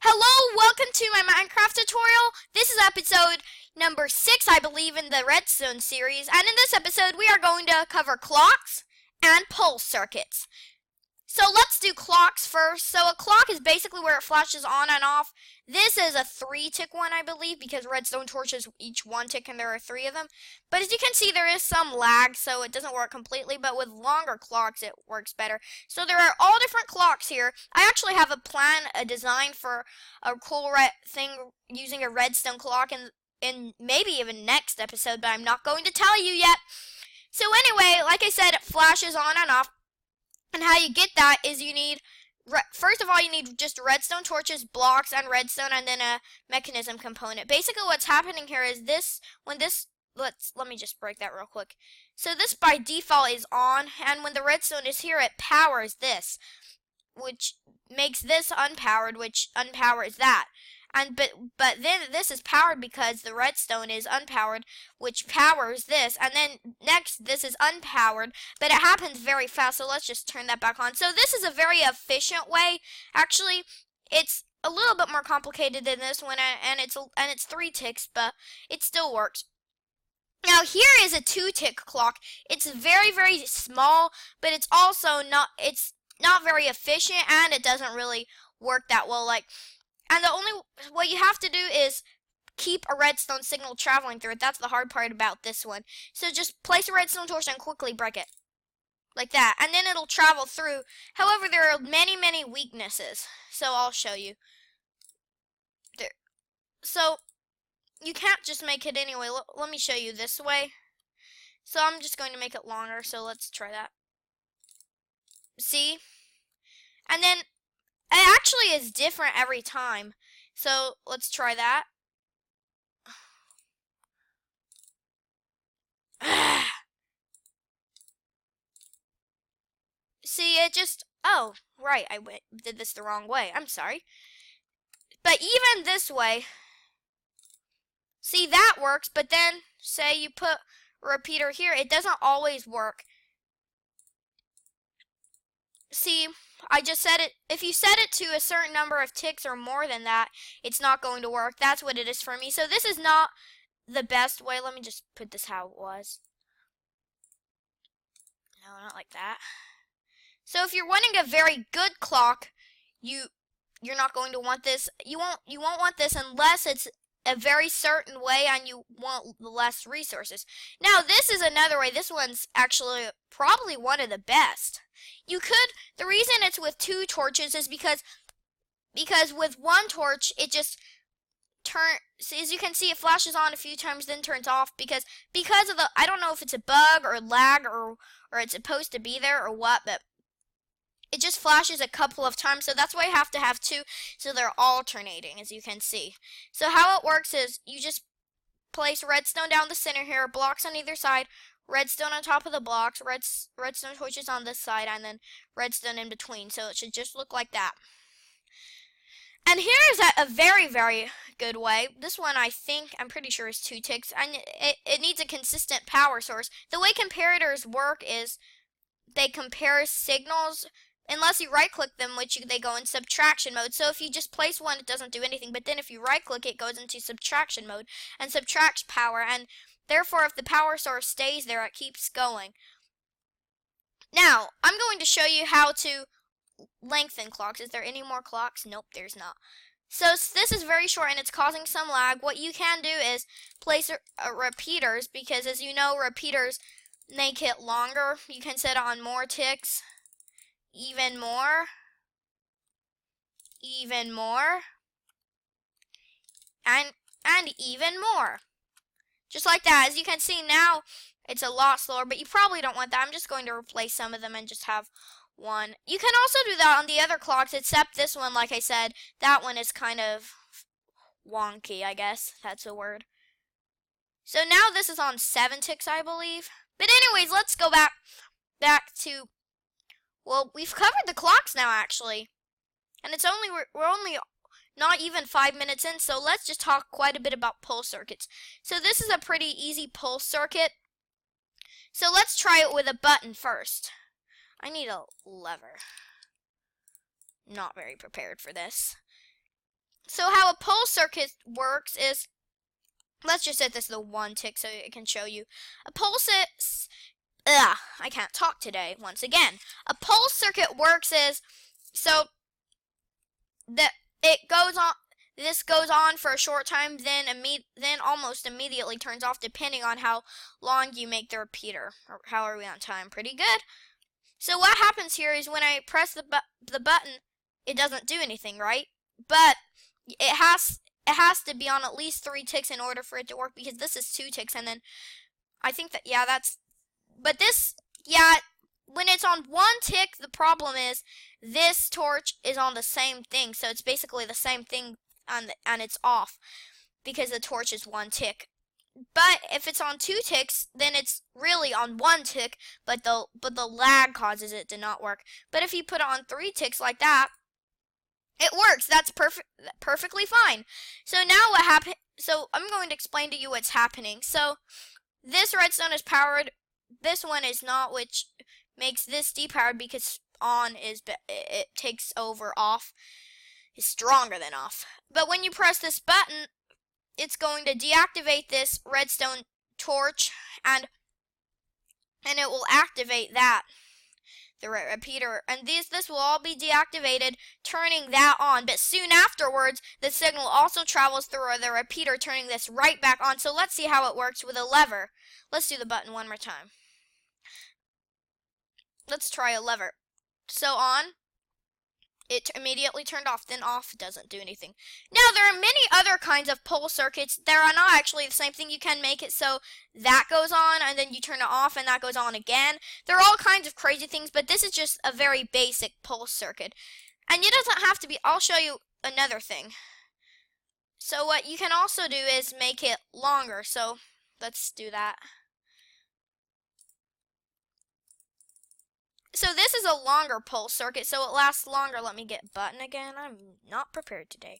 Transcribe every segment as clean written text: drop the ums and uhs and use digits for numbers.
Hello, welcome to my Minecraft tutorial. This is episode number 6, I believe, in the Redstone series. And in this episode, we are going to cover clocks and pulse circuits. So let's do clocks first. So a clock is basically where it flashes on and off. This is a 3-tick one, I believe, because redstone torches each 1 tick and there are 3 of them. But as you can see, there is some lag, so it doesn't work completely. But with longer clocks, it works better. So there are all different clocks here. I actually have a design for a cool thing using a redstone clock in maybe even next episode, but I'm not going to tell you yet. So anyway, like I said, it flashes on and off. And how you get that is you need, first of all, you need just redstone torches, blocks, and redstone, and then a mechanism component. Basically, what's happening here is let me just break that real quick. So this by default is on, and when the redstone is here, it powers this, which makes this unpowered, which unpowers that. But then this is powered because the redstone is unpowered, which powers this, and then next this is unpowered, but it happens very fast, so let's just turn that back on. So this is a very efficient way. Actually, it's a little bit more complicated than this one, and it's 3 ticks, but it still works. Now here is a 2-tick clock. It's very, very small, but it's also not very efficient, and it doesn't really work that well. And what you have to do is keep a redstone signal traveling through it. That's the hard part about this one. So just place a redstone torch and quickly break it. Like that. And then it'll travel through. However, there are many, many weaknesses. So I'll show you. There. So you can't just make it anyway. Let me show you this way. So I'm just going to make it longer. So let's try that. See? And then it actually is different every time. So let's try that. See, it just, oh, right, did this the wrong way. I'm sorry. But even this way, see, that works, but then say you put a repeater here, it doesn't always work. See, I just said it. If you set it to a certain number of ticks or more than that, it's not going to work. That's what it is for me. So this is not the best way. Let me just put this how it was. No, not like that. So if you're wanting a very good clock, you're not going to want this. You won't want this unless it's a very certain way and you want less resources. Now this is another way. This one's actually probably one of the best. The reason it's with 2 torches is because with 1 torch it just as you can see, it flashes on a few times then turns off because of the, I don't know if it's a bug or lag or it's supposed to be there or what, but it just flashes a couple of times, so that's why you have to have 2, so they're alternating, as you can see. So how it works is you just place redstone down the center here, blocks on either side, redstone on top of the blocks, redstone torches on this side, and then redstone in between. So it should just look like that. And here is a very, very good way. This one I'm pretty sure is 2 ticks, and it needs a consistent power source. The way comparators work is they compare signals. Unless you right-click them, they go in subtraction mode. So if you just place one, it doesn't do anything. But then if you right-click, it goes into subtraction mode and subtracts power. And therefore, if the power source stays there, it keeps going. Now, I'm going to show you how to lengthen clocks. Is there any more clocks? Nope, there's not. So this is very short and it's causing some lag. What you can do is place repeaters, because as you know, repeaters make it longer. You can set it on more ticks. Even more, and even more. Just like that. As you can see now, it's a lot slower, but you probably don't want that. I'm just going to replace some of them and just have 1. You can also do that on the other clocks, except this one, like I said, that one is kind of wonky, I guess. That's a word. So now this is on 7 ticks, I believe. But anyways, let's go back to, well, we've covered the clocks now, actually. And we're only not even 5 minutes in, so let's just talk quite a bit about pulse circuits. So this is a pretty easy pulse circuit. So let's try it with a button first. I need a lever. Not very prepared for this. So how a pole circuit works is, let's just set this to 1 tick so it can show you. A pole I can't talk today once again. A pole circuit works is, so that it goes on, this goes on for a short time, then almost immediately turns off depending on how long you make the repeater. Or how are we on time? Pretty good. So what happens here is when I press the button, it doesn't do anything, right? But it has to be on at least 3 ticks in order for it to work, because this is 2 ticks, and then I think that, yeah, that's, but this, yeah, when it's on 1 tick, the problem is this torch is on the same thing, so it's basically the same thing, and it's off because the torch is 1 tick. But if it's on 2 ticks, then it's really on 1 tick, but the lag causes it to not work. But if you put it on 3 ticks like that, it works. That's perfectly fine. So now what happened? So I'm going to explain to you what's happening. So this redstone is powered. This one is not, which makes this depowered because on is it takes over. Off is stronger than off. But when you press this button, it's going to deactivate this redstone torch, and it will activate that, the repeater, and this will all be deactivated, turning that on. But soon afterwards, the signal also travels through the repeater, turning this right back on. So let's see how it works with a lever. Let's do the button one more time. Let's try a lever. So on, it immediately turned off, then off, doesn't do anything. Now, there are many other kinds of pole circuits. They are not actually the same thing. You can make it so that goes on, and then you turn it off, and that goes on again. There are all kinds of crazy things, but this is just a very basic pole circuit. And it doesn't have to be, I'll show you another thing. So what you can also do is make it longer. So let's do that. So this is a longer pole circuit, so it lasts longer. Let me get button again. I'm not prepared today.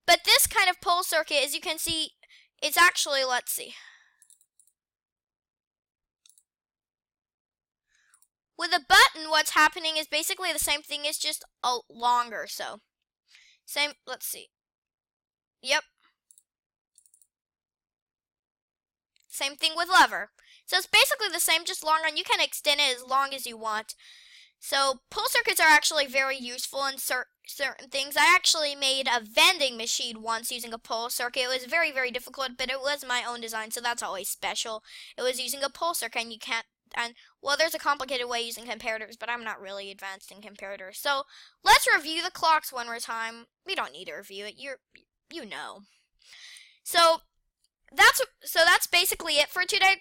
But this kind of pole circuit, as you can see, it's actually, let's see. With a button, what's happening is basically the same thing. It's just a longer, so. Same, let's see. Yep. Same thing with lever. So it's basically the same, just longer, and you can extend it as long as you want. So pole circuits are actually very useful in certain things. I actually made a vending machine once using a pole circuit. It was very, very difficult, but it was my own design, so that's always special. It was using a pole circuit, and you can't, and well, there's a complicated way using comparators, but I'm not really advanced in comparators. So let's review the clocks one more time. We don't need to review it. You know. So that's basically it for today.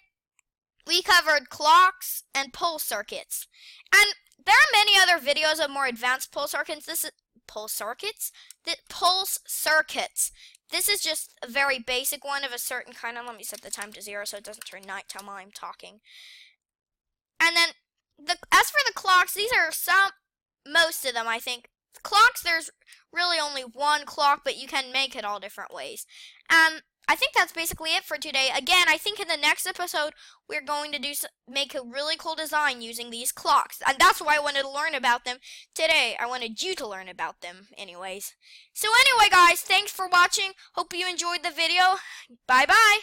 We covered clocks and pole circuits. And there are many other videos of more advanced pole circuits. This is pulse circuits. This is just a very basic one of a certain kind. Let me set the time to 0 so it doesn't turn nighttime while I'm talking. And then as for the clocks, these are most of them, I think. Clocks, there's really only one clock, but you can make it all different ways. I think that's basically it for today. Again, I think in the next episode, we're going to make a really cool design using these clocks. And that's why I wanted to learn about them today. I wanted you to learn about them anyways. So anyway, guys, thanks for watching. Hope you enjoyed the video. Bye-bye.